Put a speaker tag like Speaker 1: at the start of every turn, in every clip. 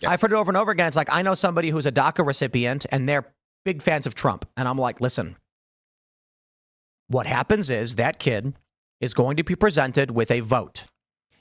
Speaker 1: Yeah. I've heard it over and over again. It's like, I know somebody who's a DACA recipient and they're big fans of Trump. And I'm like, listen, what happens is that kid is going to be presented with a vote.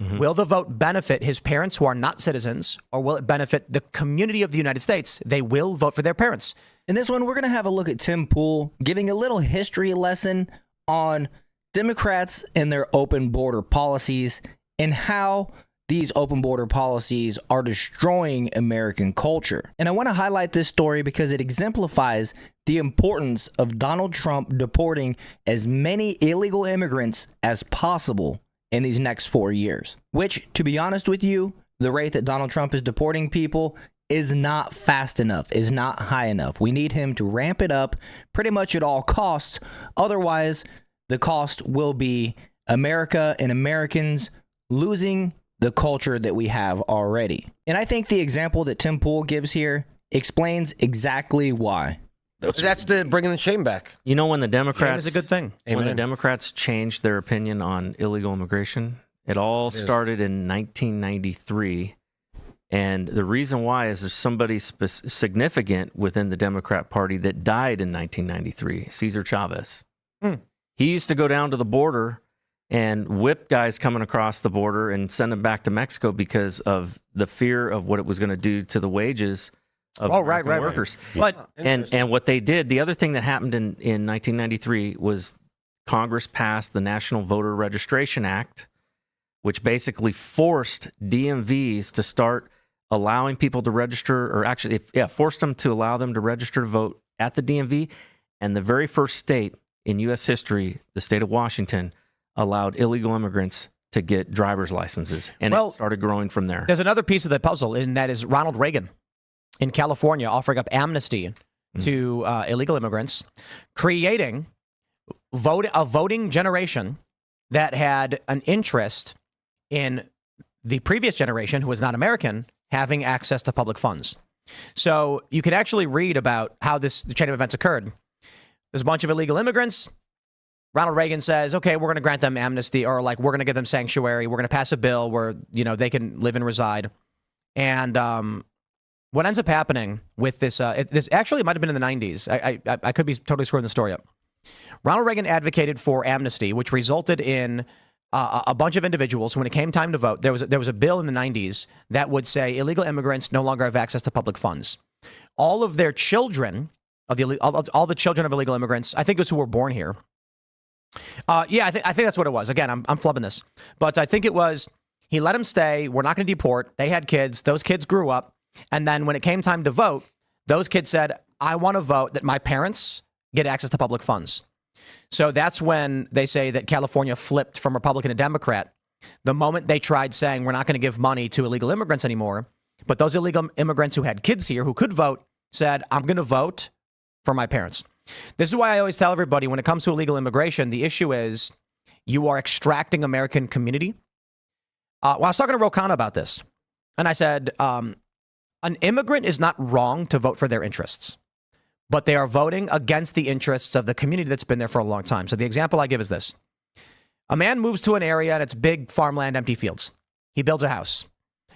Speaker 1: Mm-hmm. Will the vote benefit his parents who are not citizens, or will it benefit the community of the United States? They will vote for their parents.
Speaker 2: In this one, we're going to have a look at Tim Pool giving a little history lesson on Democrats and their open border policies and how these open border policies are destroying American culture. And I want to highlight this story because it exemplifies the importance of Donald Trump deporting as many illegal immigrants as possible in these next 4 years, which, to be honest with you, the rate that Donald Trump is deporting people is not fast enough, is not high enough. We need him to ramp it up pretty much at all costs. Otherwise, the cost will be America and Americans losing the culture that we have already. And I think the example that Tim Pool gives here explains exactly why.
Speaker 3: That's the bringing the shame back.
Speaker 4: You know, when the Democrats,
Speaker 1: shame is a good thing.
Speaker 4: When the Democrats changed their opinion on illegal immigration, it all started in 1993. And the reason why is there's somebody significant within the Democrat Party that died in 1993, Cesar Chavez. He used to go down to the border and whip guys coming across the border and send them back to Mexico because of the fear of what it was going to do to the wages of workers.
Speaker 1: Right.
Speaker 4: And what they did, the other thing that happened in 1993 was Congress passed the National Voter Registration Act, which basically forced DMVs to start allowing people to register, or actually, forced them to allow them to register to vote at the DMV. And the very first state in U.S. history, the state of Washington, allowed illegal immigrants to get driver's licenses. And it started growing from there.
Speaker 1: There's another piece of the puzzle, and that is Ronald Reagan in California offering up amnesty to illegal immigrants, creating a voting generation that had an interest in the previous generation, who was not American, having access to public funds. So you can actually read about how the chain of events occurred. There's a bunch of illegal immigrants. Ronald Reagan says, okay, we're going to grant them amnesty, or like, we're going to give them sanctuary. We're going to pass a bill where, they can live and reside. And what ends up happening with this, this actually might have been in the 90s. I could be totally screwing the story up. Ronald Reagan advocated for amnesty, which resulted in a bunch of individuals. When it came time to vote, there was a bill in the 90s that would say illegal immigrants no longer have access to public funds. All of their children, all the children of illegal immigrants, I think it was who were born here. I think that's what it was. Again, I'm flubbing this, but I think it was, he let them stay. We're not going to deport. They had kids. Those kids grew up. And then when it came time to vote, those kids said, I want to vote that my parents get access to public funds. So that's when they say that California flipped from Republican to Democrat. The moment they tried saying, we're not going to give money to illegal immigrants anymore, but those illegal immigrants who had kids here who could vote said, I'm going to vote for my parents. This is why I always tell everybody, when it comes to illegal immigration, the issue is you are extracting American community. I was talking to Rokana about this, and I said, an immigrant is not wrong to vote for their interests, but they are voting against the interests of the community that's been there for a long time. So the example I give is this. A man moves to an area and it's big farmland, empty fields. He builds a house.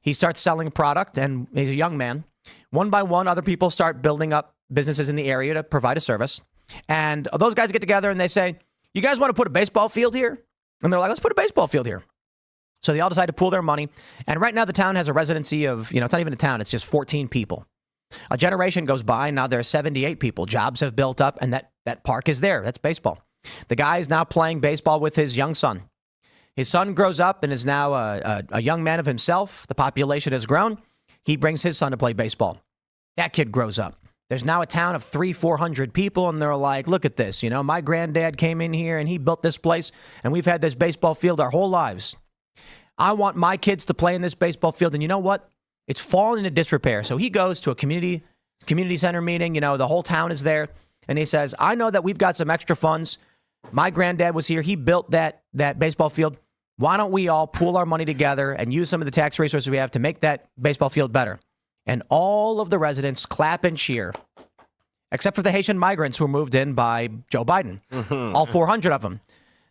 Speaker 1: He starts selling product, and he's a young man. One by one, other people start building up businesses in the area to provide a service. And those guys get together and they say, you guys want to put a baseball field here? And they're like, let's put a baseball field here. So they all decide to pool their money. And right now the town has a residency of, it's not even a town, it's just 14 people. A generation goes by, now there are 78 people. Jobs have built up, and that park is there. That's baseball. The guy is now playing baseball with his young son. His son grows up and is now a young man of himself. The population has grown. He brings his son to play baseball. That kid grows up. There's now a town of 300-400 people, and they're like, look at this. My granddad came in here and he built this place, and we've had this baseball field our whole lives. I want my kids to play in this baseball field. And you know what? It's fallen into disrepair. So he goes to a community center meeting. The whole town is there. And he says, I know that we've got some extra funds. My granddad was here. He built that baseball field. Why don't we all pool our money together and use some of the tax resources we have to make that baseball field better? And all of the residents clap and cheer, except for the Haitian migrants who were moved in by Joe Biden. All 400 of them.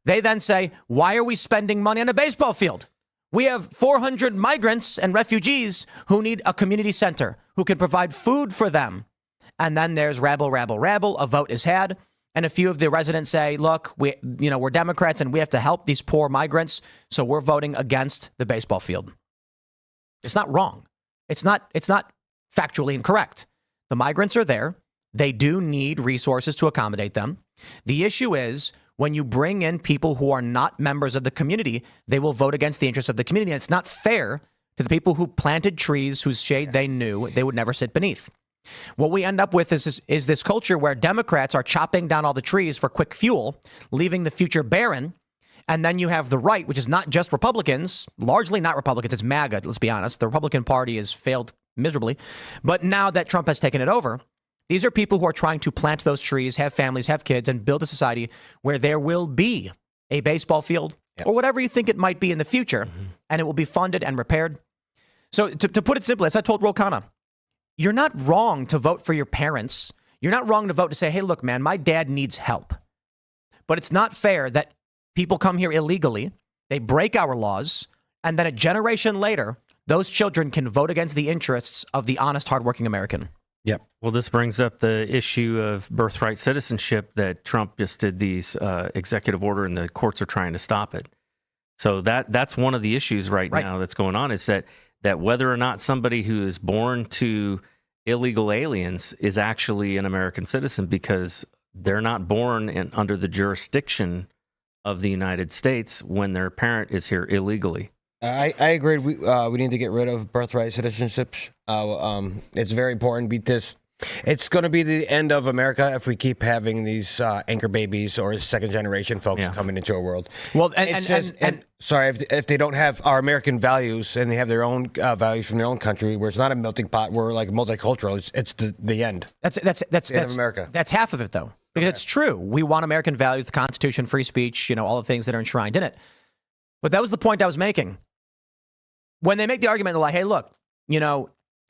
Speaker 1: They then say, why are we spending money on a baseball field? We have 400 migrants and refugees who need a community center, who can provide food for them. And then there's rabble, rabble, rabble. A vote is had. And a few of the residents say, look, we're Democrats and we have to help these poor migrants. So we're voting against the baseball field. It's not wrong. It's not factually incorrect. The migrants are there. They do need resources to accommodate them. The issue is when you bring in people who are not members of the community, they will vote against the interests of the community. And it's not fair to the people who planted trees whose shade they knew they would never sit beneath. What we end up with is this culture where Democrats are chopping down all the trees for quick fuel, leaving the future barren. And then you have the right, which is not just Republicans, largely not Republicans. It's MAGA, let's be honest. The Republican Party has failed miserably. But now that Trump has taken it over, these are people who are trying to plant those trees, have families, have kids, and build a society where there will be a baseball field or whatever you think it might be in the future, and it will be funded and repaired. So to put it simply, as I told Ro Khanna, you're not wrong to vote for your parents. You're not wrong to vote to say, hey, look, man, my dad needs help. But it's not fair that people come here illegally, they break our laws, and then a generation later, those children can vote against the interests of the honest, hardworking American.
Speaker 3: Yep.
Speaker 4: Well, this brings up the issue of birthright citizenship that Trump just did these executive order and the courts are trying to stop it. So that's one of the issues right now that's going on is that whether or not somebody who is born to illegal aliens is actually an American citizen because they're not born under the jurisdiction of the United States when their parent is here illegally.
Speaker 3: I agree. We need to get rid of birthright citizenship. It's very important because it's going to be the end of America if we keep having these anchor babies or second generation folks coming into our world.
Speaker 1: Well,
Speaker 3: sorry, if they don't have our American values and they have their own values from their own country, where it's not a melting pot, we're like multicultural. It's the end.
Speaker 1: That's
Speaker 3: end of America.
Speaker 1: That's half of it, though, because it's true. We want American values, the Constitution, free speech, all the things that are enshrined in it. But that was the point I was making. When they make the argument, they're like, hey, look,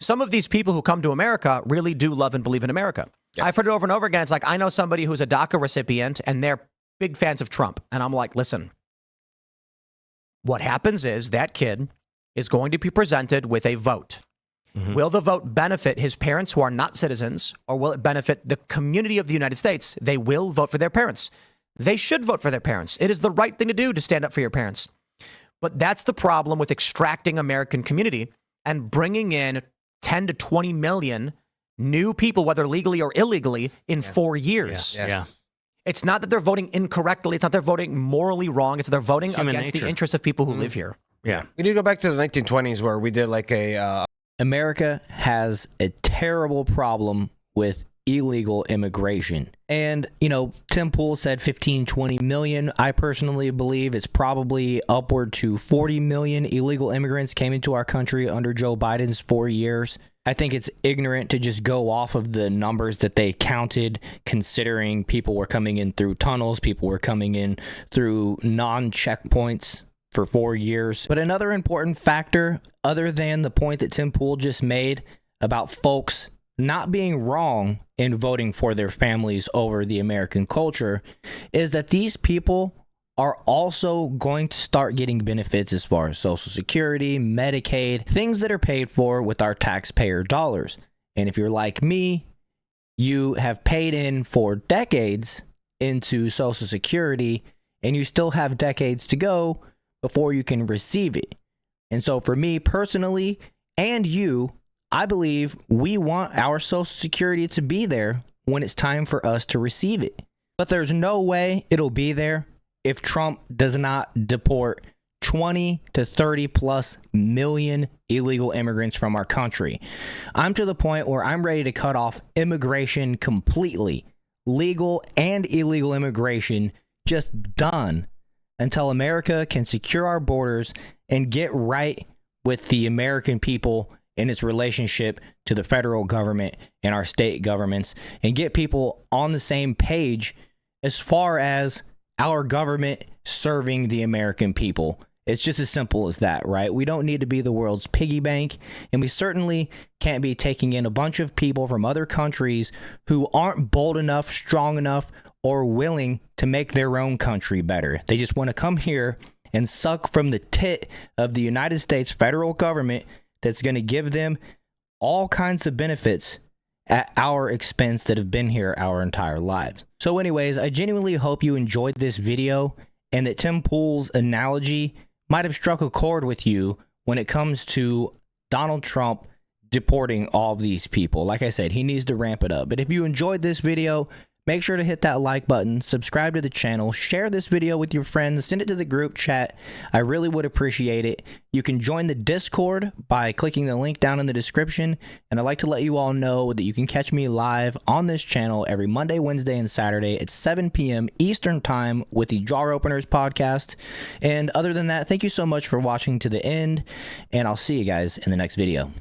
Speaker 1: some of these people who come to America really do love and believe in America. Yeah. I've heard it over and over again. It's like, I know somebody who's a DACA recipient and they're big fans of Trump. And I'm like, listen, what happens is that kid is going to be presented with a vote. Mm-hmm. Will the vote benefit his parents who are not citizens, or will it benefit the community of the United States? They will vote for their parents. They should vote for their parents. It is the right thing to do to stand up for your parents. But that's the problem with extracting American community and bringing in 10 to 20 million new people, whether legally or illegally, in 4 years.
Speaker 4: Yeah.
Speaker 1: It's not that they're voting incorrectly. It's not they're voting morally wrong. It's they're voting against
Speaker 4: nature.
Speaker 1: The interests of people who live here.
Speaker 4: Yeah.
Speaker 3: We need to go back to the 1920s where we did like a...
Speaker 2: America has a terrible problem with illegal immigration. And, Tim Pool said 15, 20 million. I personally believe it's probably upward to 40 million illegal immigrants came into our country under Joe Biden's 4 years. I think it's ignorant to just go off of the numbers that they counted, considering people were coming in through tunnels, people were coming in through non-checkpoints for 4 years. But another important factor, other than the point that Tim Pool just made about folks not being wrong in voting for their families over the American culture, is that these people are also going to start getting benefits as far as Social Security, Medicaid, things that are paid for with our taxpayer dollars. And if you're like me, you have paid in for decades into Social Security, and you still have decades to go before you can receive it. And so for me personally, and you, I believe we want our Social Security to be there when it's time for us to receive it. But there's no way it'll be there if Trump does not deport 20 to 30 plus million illegal immigrants from our country. I'm to the point where I'm ready to cut off immigration completely. Legal and illegal immigration, just done, until America can secure our borders and get right with the American people in its relationship to the federal government and our state governments, and get people on the same page as far as our government serving the American people. It's just as simple as that, right? We don't need to be the world's piggy bank, and we certainly can't be taking in a bunch of people from other countries who aren't bold enough, strong enough, or willing to make their own country better. They just want to come here and suck from the tit of the United States federal government that's going to give them all kinds of benefits at our expense that have been here our entire lives. So anyways, I genuinely hope you enjoyed this video and that Tim Pool's analogy might have struck a chord with you when it comes to Donald Trump deporting all of these people. Like I said, he needs to ramp it up. But if you enjoyed this video, make sure to hit that like button, subscribe to the channel, share this video with your friends, send it to the group chat. I really would appreciate it. You can join the Discord by clicking the link down in the description. And I'd like to let you all know that you can catch me live on this channel every Monday, Wednesday, and Saturday at 7 p.m. Eastern Time with the Jar Openers podcast. And other than that, thank you so much for watching to the end, and I'll see you guys in the next video.